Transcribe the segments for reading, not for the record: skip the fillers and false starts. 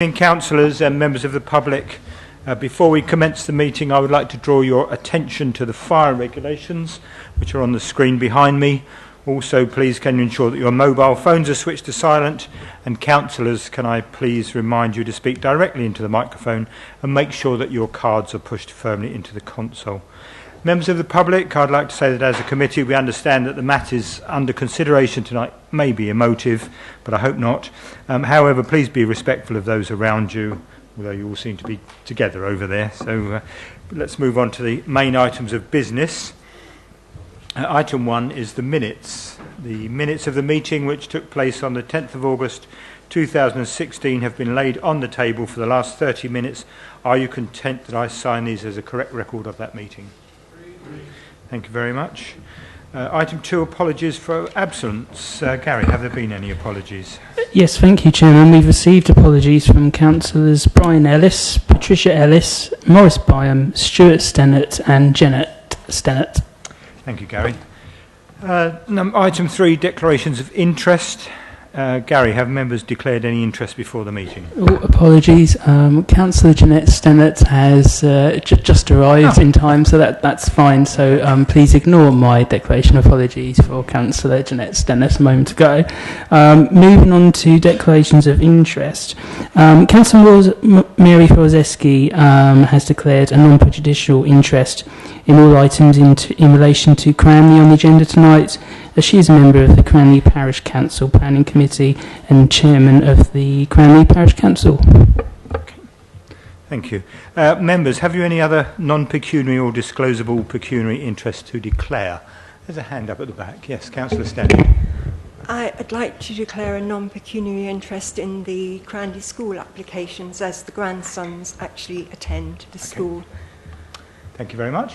Councillors and members of the public, before we commence the meeting, I would like to draw your attention to the fire regulations which are on the screen behind me. Also, please can you ensure that your mobile phones are switched to silent, and councillors, can I please remind you to speak directly into the microphone and make sure that your cards are pushed firmly into the console. Members of the public, I'd like to say that as a committee we understand that the matters under consideration tonight may be emotive, but I hope not. However, please be respectful of those around you, although you all seem to be together over there. So let's move on to the main items of business. Item 1 is the minutes. The minutes of the meeting which took place on the 10th of August 2016 have been laid on the table for the last 30 minutes. Are you content that I sign these as a correct record of that meeting? Thank you very much. Item 2, apologies for absence. Gary, have there been any apologies? Yes, thank you, Chairman. We've received apologies from Councillors Brian Ellis, Patricia Ellis, Maurice Byam, Stuart Stennett and Janet Stennett. Thank you, Gary. Item 3, declarations of interest. Gary, have members declared any interest before the meeting? Oh, apologies. Councillor Janet Stennett has just arrived in time, so that's fine. So please ignore my declaration of apologies for Councillor Janet Stennett a moment ago. Moving on to declarations of interest. Councillor Mary Forzeski has declared a non-prejudicial interest in all items in relation to CRANLEIGH on the agenda tonight, as she is a member of the CRANLEIGH Parish Council Planning Committee and Chairman of the CRANLEIGh Parish Council. Okay. Thank you. Members, have you any other non-pecuniary or disclosable pecuniary interest to declare? There's a hand up at the back. Yes, Councillor Stennett. I'd like to declare a non-pecuniary interest in the CRANLEIGh school applications, as the grandsons actually attend the school. Thank you very much.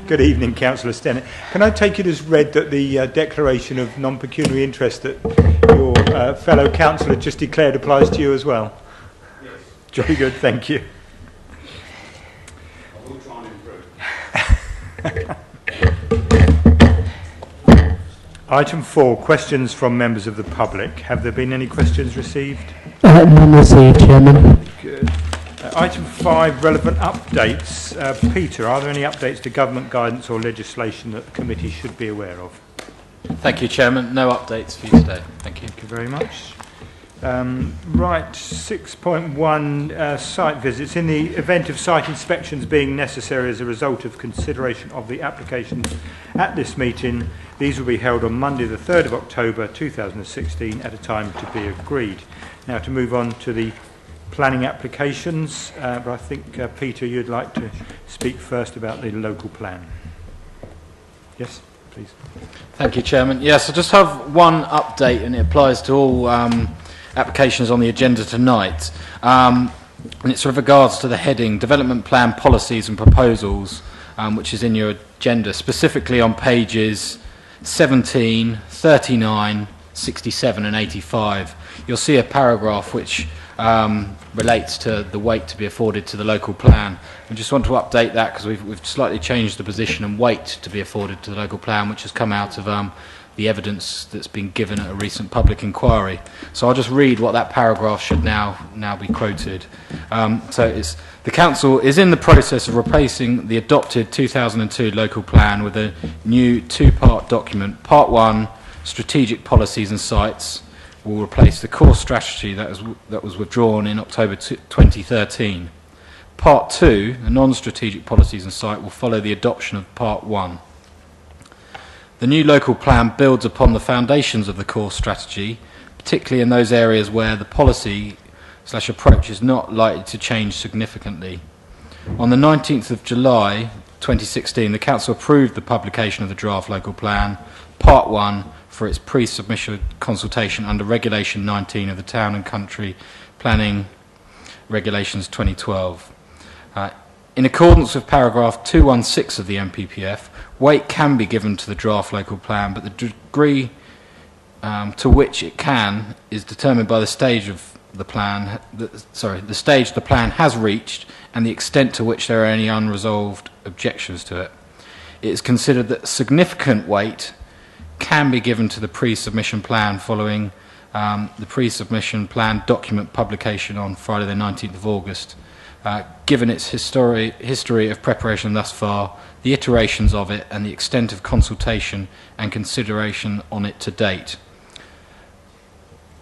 Good evening, Councillor Stennett. Can I take it as read that the declaration of non-pecuniary interest that your fellow councillor just declared applies to you as well? Yes. Jolly good, thank you. I will try and improve. Item 4, questions from members of the public. Have there been any questions received? None received, Chairman. Good. Item 5, relevant updates. Peter, are there any updates to government guidance or legislation that the committee should be aware of? Thank you, Chairman. No updates for you today. Thank you. Thank you very much. Right, 6.1, site visits. In the event of site inspections being necessary as a result of consideration of the applications at this meeting, these will be held on Monday the 3rd of October 2016 at a time to be agreed. Now to move on to the planning applications, but I think, Peter, you'd like to speak first about the local plan. Yes, please. Thank you, Chairman. Yes, I just have one update, and it applies to all applications on the agenda tonight. And it's with regards to the heading, Development Plan Policies and Proposals, which is in your agenda, specifically on pages 17, 39, 67 and 85. You'll see a paragraph which relates to the weight to be afforded to the local plan. I just want to update that because we've slightly changed the position and weight to be afforded to the local plan, which has come out of the evidence that's been given at a recent public inquiry. So I'll just read what that paragraph should now be quoted. So it's, the Council is in the process of replacing the adopted 2002 local plan with a new two-part document. Part 1, Strategic Policies and Sites, will replace the core strategy that was withdrawn in October 2013. Part 2, the non-strategic policies and site, will follow the adoption of Part 1. The new local plan builds upon the foundations of the core strategy, particularly in those areas where the policy/approach is not likely to change significantly. On the 19th of July 2016, the Council approved the publication of the draft local plan, Part 1, for its pre-submission consultation under Regulation 19 of the Town and Country Planning Regulations 2012. In accordance with paragraph 216 of the MPPF, weight can be given to the draft local plan, but the degree to which it can is determined by the stage of the stage the plan has reached and the extent to which there are any unresolved objections to it. It is considered that significant weight can be given to the pre-submission plan following the pre-submission plan document publication on Friday the 19th of August. Given its history of preparation thus far, the iterations of it and the extent of consultation and consideration on it to date.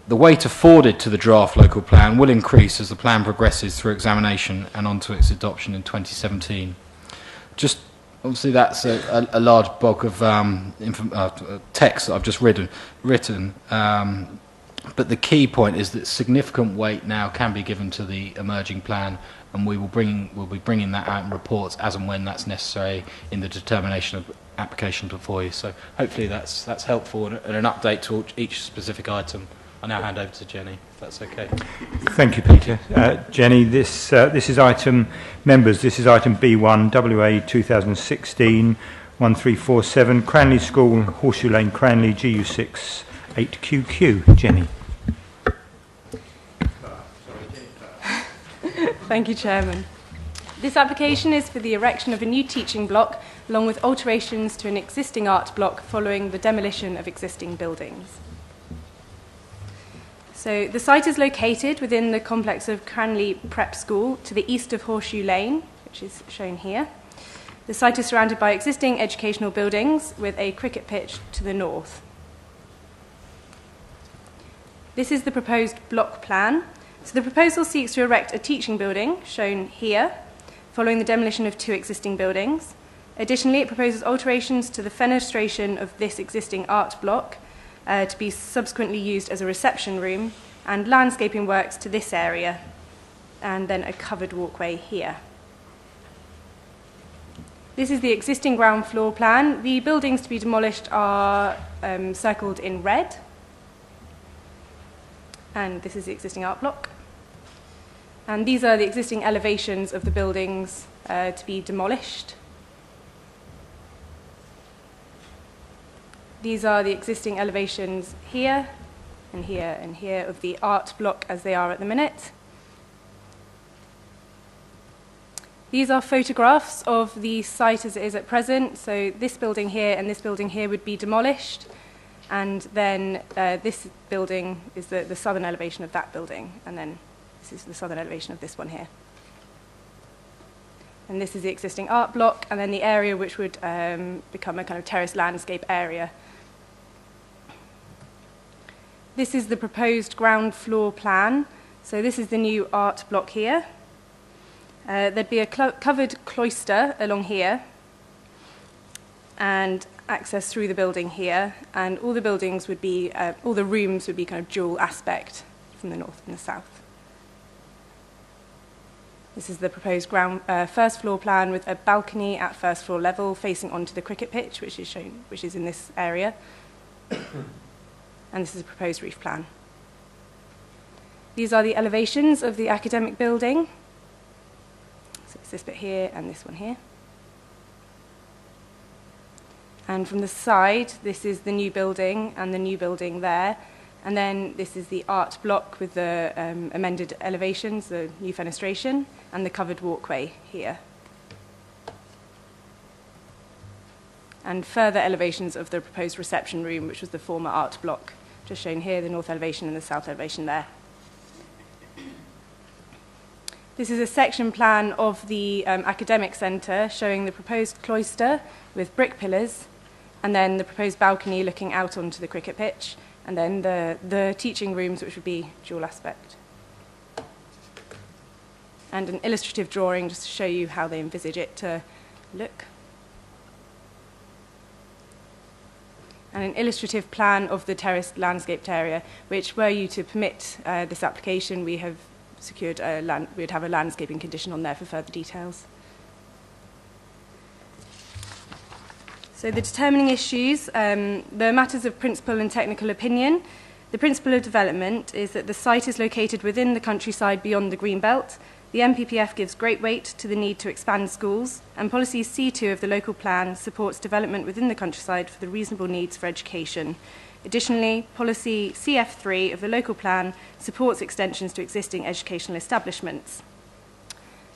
The weight afforded to the draft local plan will increase as the plan progresses through examination and onto its adoption in 2017. Just obviously that's a large bulk of text that I've just written. But the key point is that significant weight now can be given to the emerging plan, and we'll be bringing that out in reports as and when that's necessary in the determination of application before you. So hopefully that's helpful and an update to each specific item. I now hand over to Jenny, if that's okay. Thank you, Peter. Jenny, this is item B1, WA 2016 1347, Cranleigh School, Horseshoe Lane, Cranleigh, GU6 8QQ. Jenny. Thank you, Chairman. This application is for the erection of a new teaching block along with alterations to an existing art block following the demolition of existing buildings. So the site is located within the complex of Cranleigh Prep School to the east of Horseshoe Lane, which is shown here. The site is surrounded by existing educational buildings with a cricket pitch to the north. This is the proposed block plan. So the proposal seeks to erect a teaching building, shown here, following the demolition of 2 existing buildings. Additionally, it proposes alterations to the fenestration of this existing art block to be subsequently used as a reception room, and landscaping works to this area, and then a covered walkway here. This is the existing ground floor plan. The buildings to be demolished are circled in red, and this is the existing art block. And these are the existing elevations of the buildings to be demolished. These are the existing elevations here, and here, and here of the art block as they are at the minute. These are photographs of the site as it is at present. So this building here and this building here would be demolished, and then this building is the southern elevation of that building, and then this is the southern elevation of this one here. And this is the existing art block, and then the area which would become a kind of terraced landscape area. This is the proposed ground floor plan. So this is the new art block here. There'd be a covered cloister along here and access through the building here, and all the buildings would be, all the rooms would be kind of dual aspect from the north and the south. This is the proposed first floor plan with a balcony at first floor level facing onto the cricket pitch, which is shown, which is in this area. And this is a proposed roof plan. These are the elevations of the academic building. So it's this bit here and this one here. And from the side, this is the new building and the new building there. And then this is the art block with the amended elevations, the new fenestration, and the covered walkway here. And further elevations of the proposed reception room, which was the former art block, just shown here, the north elevation and the south elevation there. This is a section plan of the academic centre showing the proposed cloister with brick pillars, and then the proposed balcony looking out onto the cricket pitch, and then the teaching rooms, which would be dual aspect. And an illustrative drawing just to show you how they envisage it to look. And an illustrative plan of the terraced landscaped area, which, were you to permit this application, we have secured we'd have a landscaping condition on there for further details. So the determining issues, the matters of principal and technical opinion. The principle of development is that the site is located within the countryside beyond the Greenbelt. The MPPF gives great weight to the need to expand schools, and policy C2 of the local plan supports development within the countryside for the reasonable needs for education. Additionally, policy CF3 of the local plan supports extensions to existing educational establishments.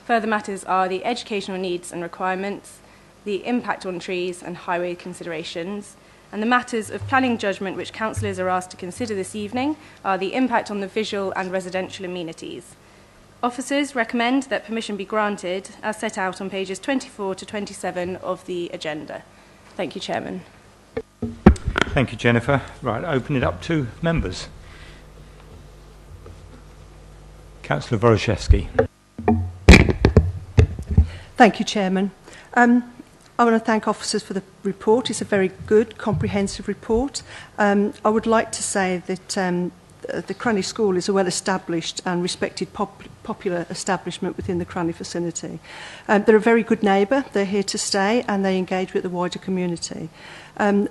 Further matters are the educational needs and requirements, the impact on trees and highway considerations, and the matters of planning judgment which councillors are asked to consider this evening are the impact on the visual and residential amenities. Officers recommend that permission be granted as set out on pages 24 to 27 of the agenda. Thank you, Chairman. Thank you, Jennifer. Right, open it up to members. Councillor Woroszewski. Thank you, Chairman. I want to thank officers for the report. It's a very good, comprehensive report. I would like to say that the CRANLEIGH School is a well-established and respected popular establishment within the CRANLEIGh vicinity. They're a very good neighbour, they're here to stay, and they engage with the wider community.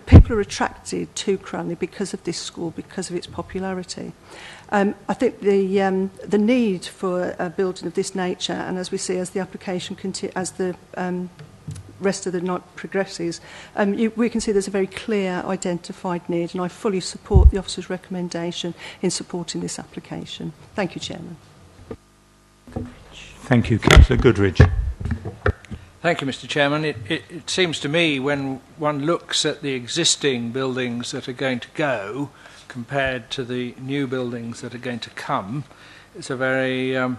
People are attracted to CRANLEIGh because of this school, because of its popularity. I think the need for a building of this nature, and as we see as the application as the rest of the night progresses, we can see there's a very clear identified need, and I fully support the officer's recommendation in supporting this application. Thank you, Chairman. Thank you. Councillor Goodridge. Thank you, Mr. Chairman. It seems to me when one looks at the existing buildings that are going to go compared to the new buildings that are going to come, it's a very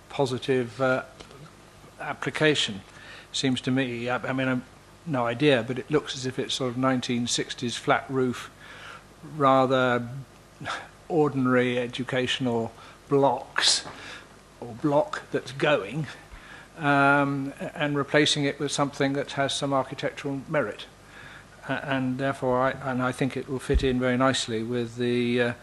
positive application. Seems to me, I mean, I've no idea, but it looks as if it's sort of 1960s flat roof, rather ordinary educational blocks or block that's going, and replacing it with something that has some architectural merit. And therefore, I think it will fit in very nicely with the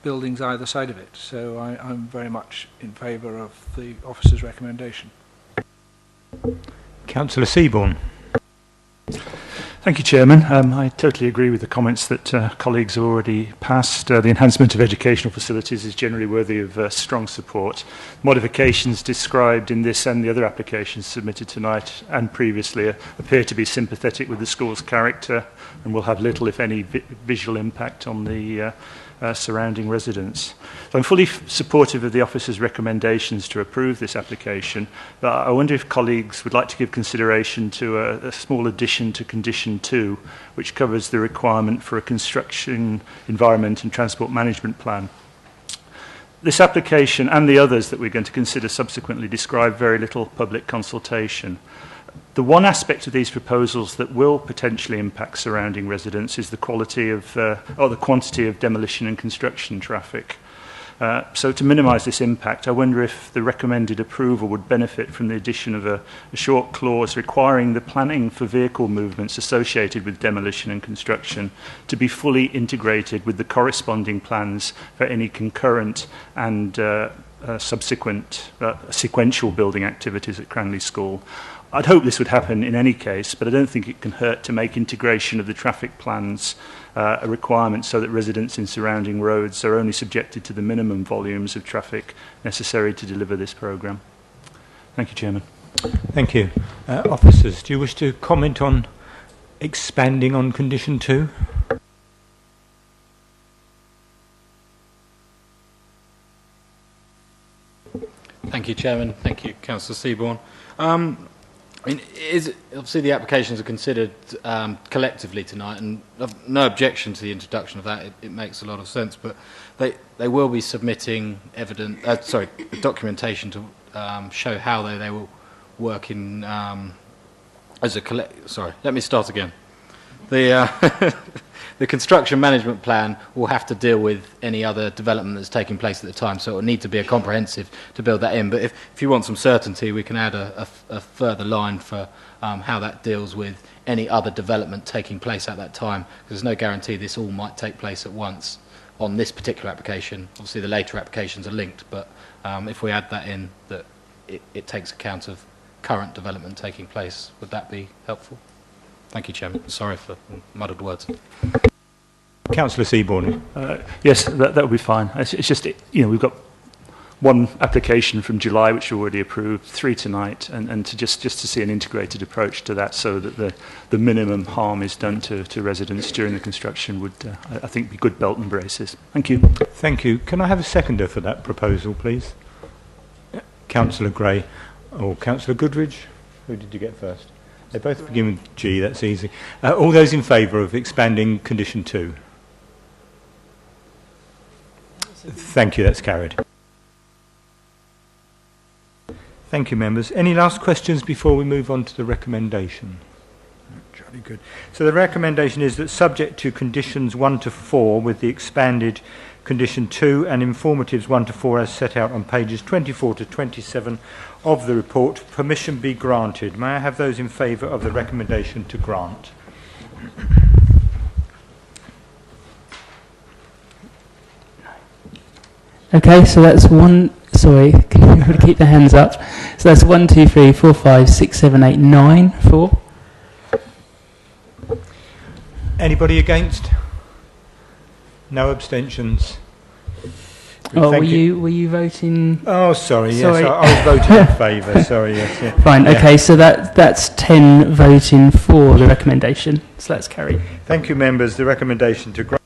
buildings either side of it. So I'm very much in favour of the officer's recommendation. Councillor Seaborn. Thank you, Chairman. I totally agree with the comments that colleagues have already passed. The enhancement of educational facilities is generally worthy of strong support. Modifications described in this and the other applications submitted tonight and previously appear to be sympathetic with the school's character and will have little, if any, visual impact on the surrounding residents. So I'm fully supportive of the officer's recommendations to approve this application, but I wonder if colleagues would like to give consideration to a small addition to condition 2, which covers the requirement for a construction, environment and transport management plan. This application and the others that we're going to consider subsequently describe very little public consultation. The one aspect of these proposals that will potentially impact surrounding residents is the quality of, or the quantity of demolition and construction traffic. So to minimise this impact, I wonder if the recommended approval would benefit from the addition of a short clause requiring the planning for vehicle movements associated with demolition and construction to be fully integrated with the corresponding plans for any concurrent and subsequent sequential building activities at CRANLEIGh School. I'd hope this would happen in any case, but I don't think it can hurt to make integration of the traffic plans a requirement so that residents in surrounding roads are only subjected to the minimum volumes of traffic necessary to deliver this programme. Thank you, Chairman. Thank you. Officers, do you wish to comment on expanding on condition 2? Thank you, Chairman. Thank you, Councillor Seaborn. Obviously the applications are considered collectively tonight, and I've no objection to the introduction of that. It makes a lot of sense, but they will be submitting documentation to show how they will work in as a collect. Sorry, let me start again. The construction management plan will have to deal with any other development that's taking place at the time, so it will need to be a comprehensive to build that in. But if you want some certainty, we can add a further line for how that deals with any other development taking place at that time, because there's no guarantee this all might take place at once on this particular application. Obviously the later applications are linked, but if we add that in, that it takes account of current development taking place, would that be helpful? Thank you, Chairman. Sorry for muddled words. Councillor Seaborn. Yes, that would be fine. It's just, we've got one application from July, which we already approved, 3 tonight, and to just to see an integrated approach to that so that the minimum harm is done to residents during the construction would, I think, be good belt and braces. Thank you. Thank you. Can I have a seconder for that proposal, please? Councillor Gray or Councillor Goodridge? Who did you get first? They both begin with G, that's easy. All those in favour of expanding condition 2? Thank you, that's carried. Thank you, members. Any last questions before we move on to the recommendation? Jolly good. So the recommendation is that subject to conditions 1 to 4 with the expanded condition 2 and informatives 1 to 4 as set out on pages 24 to 27 of the report, permission be granted. May I have those in favour of the recommendation to grant? Okay, so that's one. Sorry, can everybody keep their hands up? So that's 1, 2, 3, 4, 5, 6, 7, 8, 9 for. Anybody against? No abstentions. Oh, were you voting? Oh, sorry. Sorry. Yes, I was voting in favour. Sorry, yes. Yeah. Fine. Yeah. Okay, so that's 10 voting for the recommendation. So that's carried. Thank you, members. The recommendation to grant.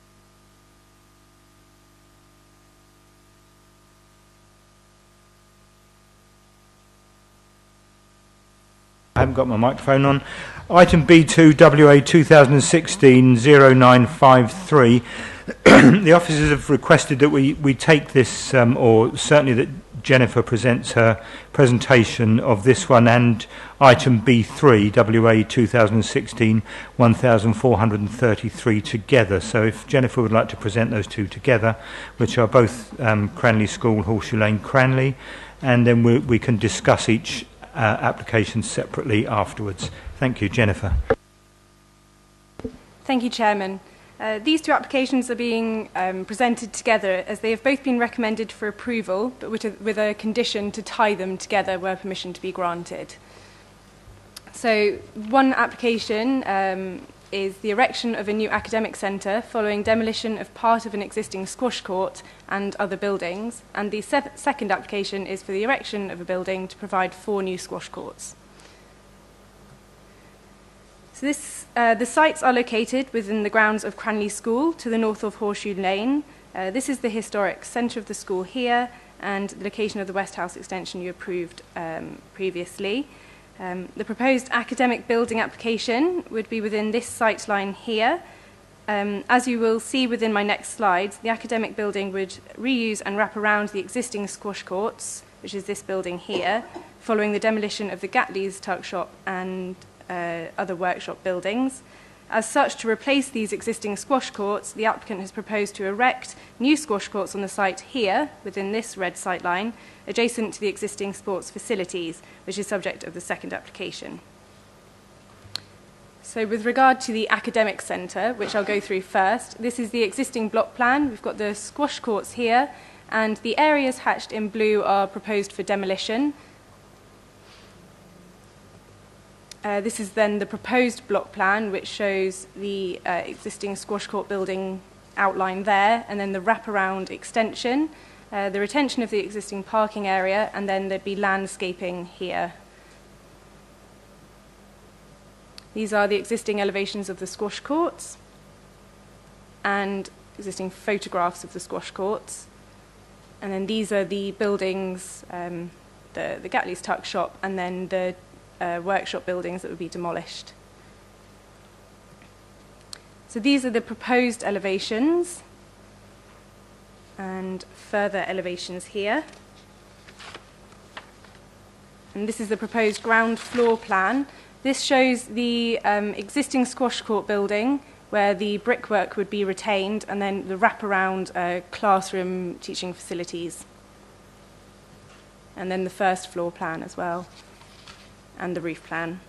I haven't got my microphone on. Item B2, WA 2016-0953. The officers have requested that we take this, or certainly that Jennifer presents her presentation of this one and item B3, WA 2016-1433 together. So if Jennifer would like to present those two together, which are both Cranleigh School, Horseshoe Lane, Cranleigh, and then we can discuss each application separately afterwards. Thank you, Jennifer. Thank you, Chairman. These two applications are being presented together as they have both been recommended for approval, but with a condition to tie them together were permission to be granted. So one application is the erection of a new academic centre following demolition of part of an existing squash court and other buildings, and the second application is for the erection of a building to provide 4 new squash courts. So the sites are located within the grounds of Cranleigh School to the north of Horseshoe Lane. This is the historic centre of the school here and the location of the West House extension you approved previously. The proposed academic building application would be within this site line here. As you will see within my next slides, the academic building would reuse and wrap around the existing squash courts, which is this building here, following the demolition of the Gatley's tuck shop and other workshop buildings. As such, to replace these existing squash courts, the applicant has proposed to erect new squash courts on the site here, within this red site line, adjacent to the existing sports facilities, which is subject of the second application. So with regard to the academic centre, which I'll go through first, this is the existing block plan. We've got the squash courts here, and the areas hatched in blue are proposed for demolition. This is then the proposed block plan, which shows the existing squash court building outlined there, and then the wraparound extension, the retention of the existing parking area, and then there'd be landscaping here. These are the existing elevations of the squash courts and existing photographs of the squash courts. And then these are the buildings, the Gatley's tuck shop, and then the workshop buildings that would be demolished. So these are the proposed elevations and further elevations here. And this is the proposed ground floor plan. This shows the existing squash court building where the brickwork would be retained, and then the wraparound classroom teaching facilities. And then the first floor plan as well, and the roof plan.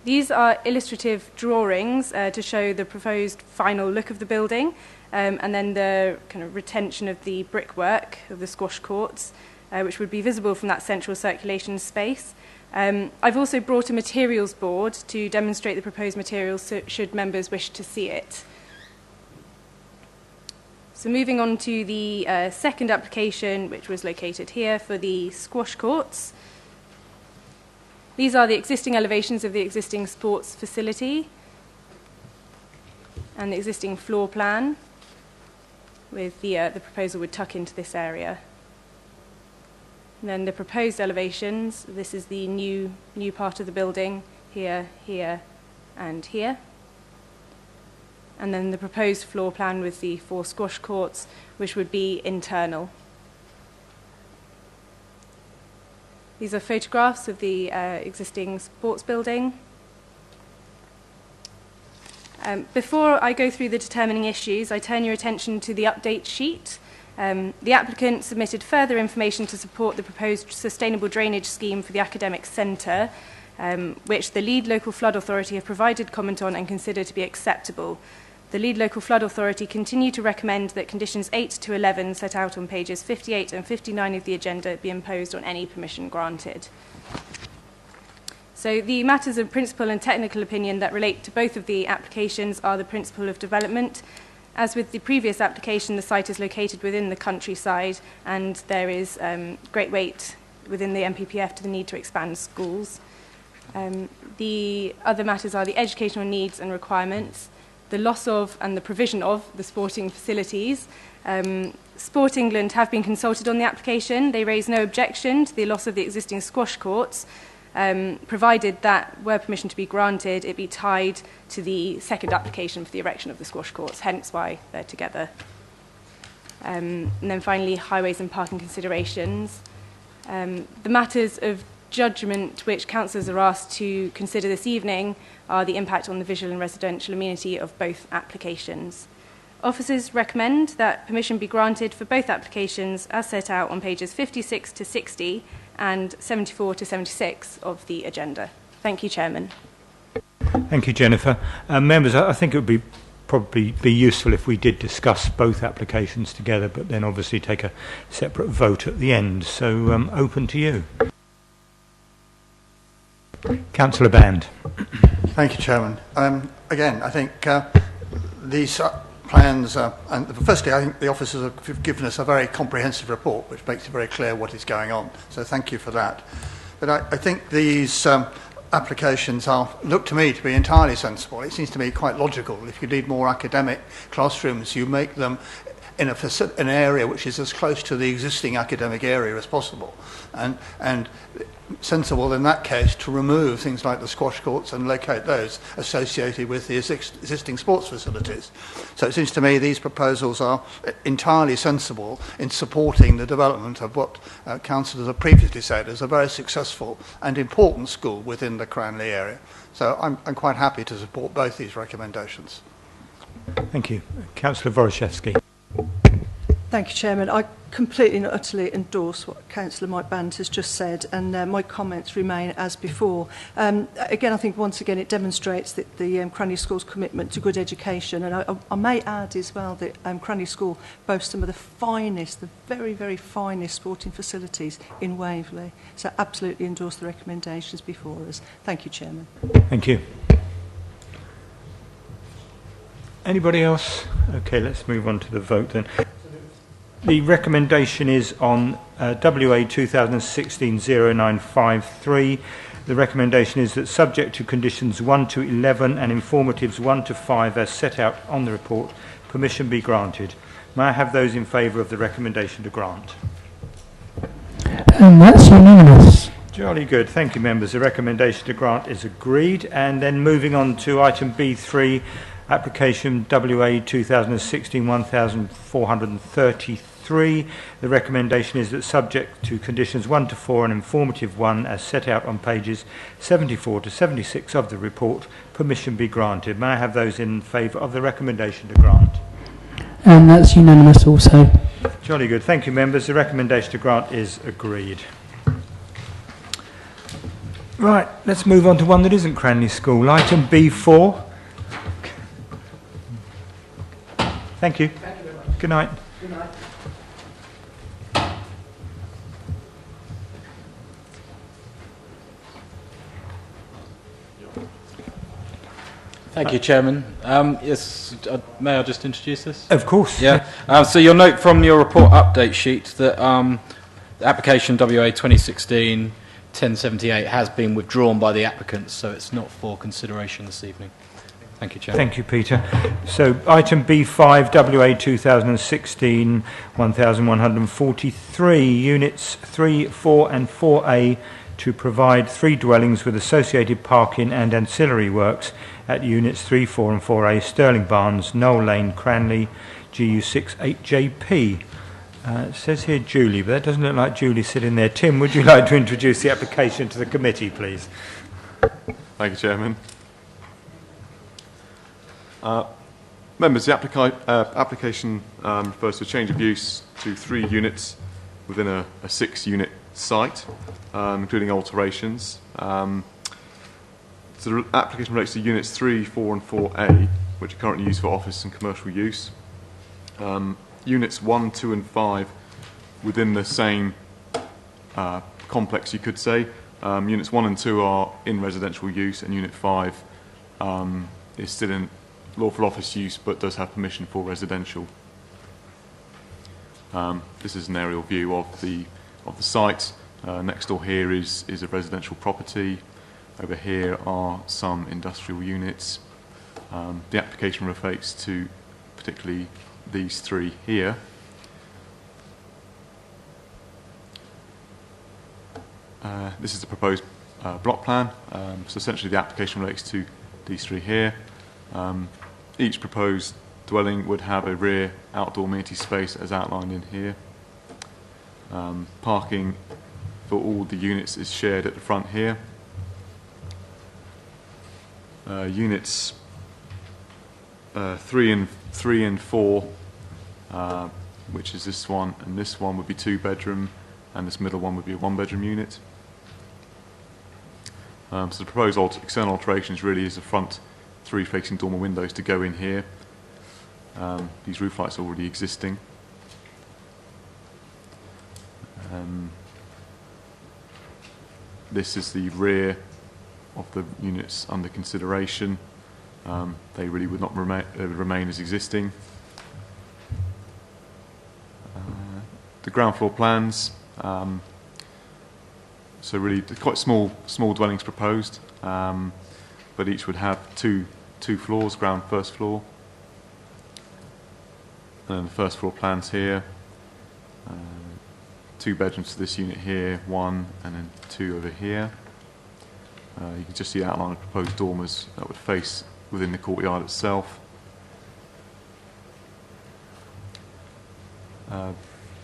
These are illustrative drawings to show the proposed final look of the building, and then the kind of retention of the brickwork of the squash courts, which would be visible from that central circulation space. I've also brought a materials board to demonstrate the proposed materials should members wish to see it. So moving on to the second application, which was located here for the squash courts. These are the existing elevations of the existing sports facility and the existing floor plan, with the proposal would tuck into this area. And then the proposed elevations, this is the new part of the building, here, here, and here. And then the proposed floor plan with the 4 squash courts, which would be internal. These are photographs of the existing sports building. Before I go through the determining issues, I turn your attention to the update sheet. The applicant submitted further information to support the proposed sustainable drainage scheme for the academic centre, which the lead local flood authority have provided comment on and consider to be acceptable. The lead local flood authority continue to recommend that conditions 8 to 11 set out on pages 58 and 59 of the agenda be imposed on any permission granted. So the matters of principal and technical opinion that relate to both of the applications are the principle of development. As with the previous application, the site is located within the countryside, and there is great weight within the MPPF to the need to expand schools. The other matters are the educational needs and requirements, the loss of and the provision of the sporting facilities. Sport England have been consulted on the application. They raise no objection to the loss of the existing squash courts, provided that, were permission to be granted, it be tied to the second application for the erection of the squash courts, hence why they're together. And then finally, highways and parking considerations. The matters of judgment which councillors are asked to consider this evening are the impact on the visual and residential amenity of both applications. Officers recommend that permission be granted for both applications as set out on pages 56 to 60 and 74 to 76 of the agenda. Thank you, Chairman. Thank you, Jennifer. Members, I think it would probably be useful if we did discuss both applications together, but then obviously take a separate vote at the end. So open to you. Councillor Band. Thank you, Chairman. Again, I think these plans, and firstly, I think the officers have given us a very comprehensive report, which makes it very clear what is going on. So thank you for that. But I think these applications look to me to be entirely sensible. It seems to me quite logical. If you need more academic classrooms, you make them in an area which is as close to the existing academic area as possible, and sensible in that case to remove things like the squash courts and locate those associated with the existing sports facilities. So it seems to me these proposals are entirely sensible in supporting the development of what councillors have previously said is a very successful and important school within the CRANLEIGH area. So I'm quite happy to support both these recommendations. Thank you. Councillor Woroszewski. Thank you, Chairman. I completely and utterly endorse what Councillor Mike Band has just said, and my comments remain as before. Again, I think once again it demonstrates that the CRANLEIGH School's commitment to good education, and I may add as well that CRANLEIGh School boasts some of the finest, the very, very finest sporting facilities in Waverley. So absolutely endorse the recommendations before us. Thank you, Chairman. Thank you. Anybody else? Okay, let's move on to the vote then. The recommendation is on WA 2016-0953. The recommendation is that subject to conditions 1 to 11 and informatives 1 to 5 as set out on the report, permission be granted. May I have those in favour of the recommendation to grant? That's unanimous. Jolly good. Thank you, members. The recommendation to grant is agreed. And then moving on to item B3, application WA 2016-1433. The recommendation is that subject to conditions 1 to 4 and informative 1 as set out on pages 74 to 76 of the report, permission be granted. May I have those in favour of the recommendation to grant? And that's unanimous also. Jolly good. Thank you, members. The recommendation to grant is agreed. Right, let's move on to one that isn't CRANLEIGh School. Item B4. Thank you. Thank you very much. Good night. Good night. Thank you, Chairman. Yes, may I just introduce this? Of course. Yeah. So you'll note from your report update sheet that the application WA 2016-1078 has been withdrawn by the applicants, so it's not for consideration this evening. Thank you, Chairman. Thank you, Peter. So item B5, WA 2016-1143, units 3, 4 and 4A to provide 3 dwellings with associated parking and ancillary works at units 3, 4 and 4A, Stirling Barnes, Knoll Lane, Cranleigh, GU6 8JP. It says here Julie, but that doesn't look like Julie sitting there. Tim, would you like to introduce the application to the committee, please? Thank you, Chairman. Members, the application refers to a change of use to 3 units within a 6-unit site, including alterations. So the application relates to units 3, 4 and 4A, which are currently used for office and commercial use. Units 1, 2 and 5 within the same complex, you could say. Units 1 and 2 are in residential use, and Unit 5 is still in lawful office use but does have permission for residential. This is an aerial view of the site. Next door here is a residential property. Over here are some industrial units. The application relates to particularly these 3 here. This is the proposed block plan. So essentially the application relates to these 3 here. Each proposed dwelling would have a rear outdoor amenity space as outlined in here. Parking for all the units is shared at the front here. Units 3 and 4, which is this one and this one, would be 2-bedroom, and this middle one would be a 1-bedroom unit. So the proposed external alterations really is the front 3 facing dormer windows to go in here. These roof lights are already existing. This is the rear of the units under consideration. They really would not remain as existing. The ground floor plans. So really quite small dwellings proposed, but each would have two floors, ground first floor. And then the first floor plans here. 2 bedrooms to this unit here, 1 and then 2 over here. You can just see the outline of proposed dormers that would face within the courtyard itself. In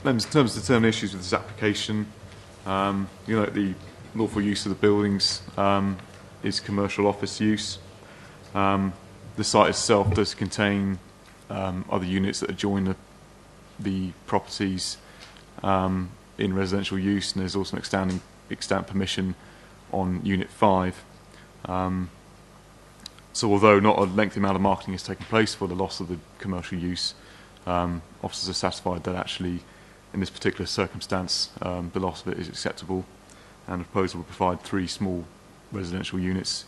terms of determining issues with this application, you know, the lawful use of the buildings is commercial office use. The site itself does contain other units that adjoin the properties in residential use, and there's also an extant permission on Unit 5. So although not a lengthy amount of marketing has taken place for the loss of the commercial use, officers are satisfied that actually in this particular circumstance the loss of it is acceptable, and the proposal will provide 3 small residential units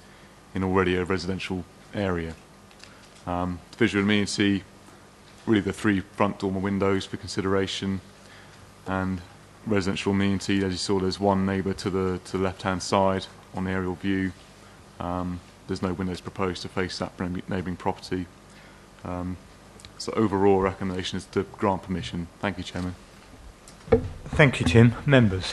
in already a residential area. Visual amenity, really the 3 front dormer windows for consideration, and residential amenity, as you saw, there's 1 neighbour to the left hand side on the aerial view. There's no windows proposed to face that neighbouring property. So overall recommendation is to grant permission. Thank you, Chairman. Thank you, Tim. Members.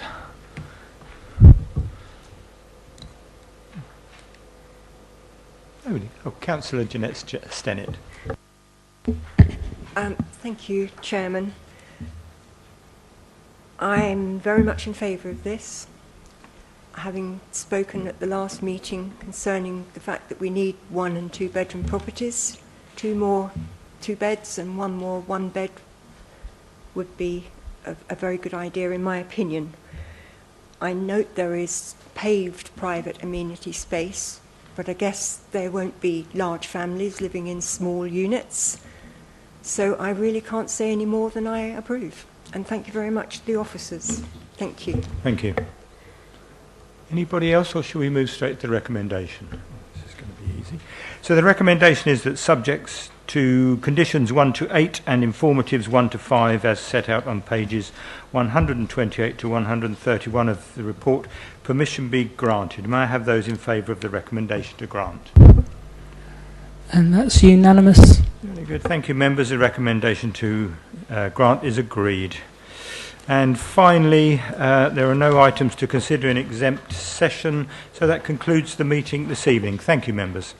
Oh, Councillor Jeanette Stennett. Thank you, Chairman. I'm very much in favour of this. Having spoken at the last meeting concerning the fact that we need 1 and 2 bedroom properties, 2 more 2 beds and 1 more 1 bed would be a very good idea in my opinion. I note there is paved private amenity space, but I guess there won't be large families living in small units. So I really can't say any more than I approve. And thank you very much to the officers. Thank you. Thank you. Anybody else, or shall we move straight to the recommendation? This is going to be easy. So the recommendation is that subjects to conditions 1 to 8 and informatives 1 to 5 as set out on pages 128 to 131 of the report, permission be granted. May I have those in favour of the recommendation to grant? And that's unanimous. Very good. Thank you, members. The recommendation to grant is agreed. And finally, there are no items to consider in exempt session, so that concludes the meeting this evening. Thank you, members.